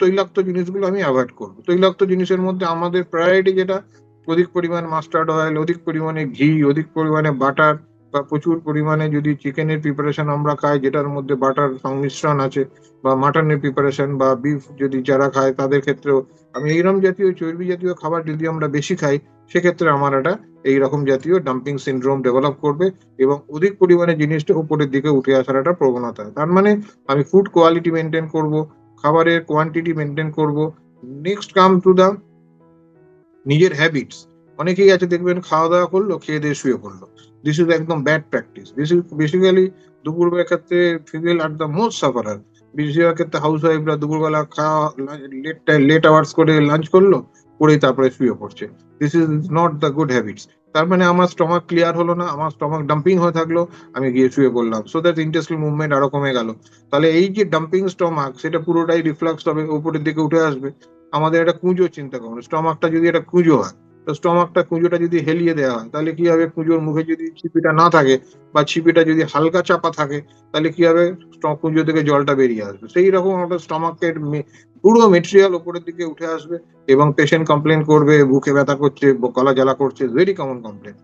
তৈলাক্ত জিনিসগুলো আমি অ্যাভয়েড করবো। তৈলাক্ত জিনিসের মধ্যে আমাদের প্রায়োরিটি যেটা, অধিক পরিমাণ মাস্টার্ড অয়েল, অধিক পরিমাণে ঘি, অধিক পরিমাণে বাটার, বা প্রচুর পরিমাণে যদি চিকেনের প্রিপারেশন আমরা খাই যেটার মধ্যে বাটার সংমিশ্রণ আছে, বা মাটনের প্রিপারেশন বা বিফ যদি যারা খায় তাদের ক্ষেত্রেও আমি এইরকম জাতীয় চর্বি জাতীয় খাবার যদি আমরা বেশি খাই, সেক্ষেত্রে আমার একটা এইরকম জাতীয় ডাম্পিং সিনড্রোম ডেভেলপ করবে এবং অধিক পরিমাণে জিনিসটা উপরের দিকে উঠে আসার একটা প্রবণতা। তার মানে আমি ফুড কোয়ালিটি মেনটেন করব, খাবারের কোয়ান্টিটি মেনটেন করব। নেক্সট কাম টু দা নিজের হ্যাবিটস। অনেকেই আছে দেখবেন খাওয়া দাওয়া করলো, খেয়ে দিয়ে শুয়ে পড়লো। দিস ইজ একদম ব্যাড প্র্যাকটিস। বেসিক্যালি দুপুরবেলা ক্ষেত্রে female are the most sufferer. বেশিরভাগ ক্ষেত্রে হাউস ওয়াইফরা দুপুরবেলা খাওয়া লেট আওয়ার্স করে লাঞ্চ করলো, করেই তারপরে শুয়ে পড়ছে। This is not the good habits. তার মানে আমার স্টমাক ক্লিয়ার হলো না, আমার স্টমাক ডাম্পিং হয়ে থাকলো, আমি গিয়ে শুয়ে পড়লাম, সো দ্যাট ইন্টেস্টাইনাল মুভমেন্ট আরো কমে গেল। তাহলে এই যে ডাম্পিং স্টমাক, সেটা পুরোটাই রিফ্লাক্স হবে, উপরের দিকে উঠে আসবে। আমাদের একটা কুঁজো চিন্তা করুন, স্টমাকটা যদি একটা কুঁজো হয়, তো স্টমাকটা কুঁজোটা যদি হেলিয়ে দেওয়া হয়, তাহলে কি হবে? কুঁজোর মুখে যদি ছিপিটা না থাকে বা ছিপিটা যদি হালকা চাপা থাকে, তাহলে কি হবে? কুঁজো থেকে জলটা বেরিয়ে আসবে। সেই রকম একটা স্টমাকের পুরো মেটেরিয়াল উপরের দিকে উঠে আসবে এবং পেশেন্ট কমপ্লেন করবে বুকে ব্যথা করছে, গলা জ্বালা করছে, ভেরি কমন কমপ্লেন।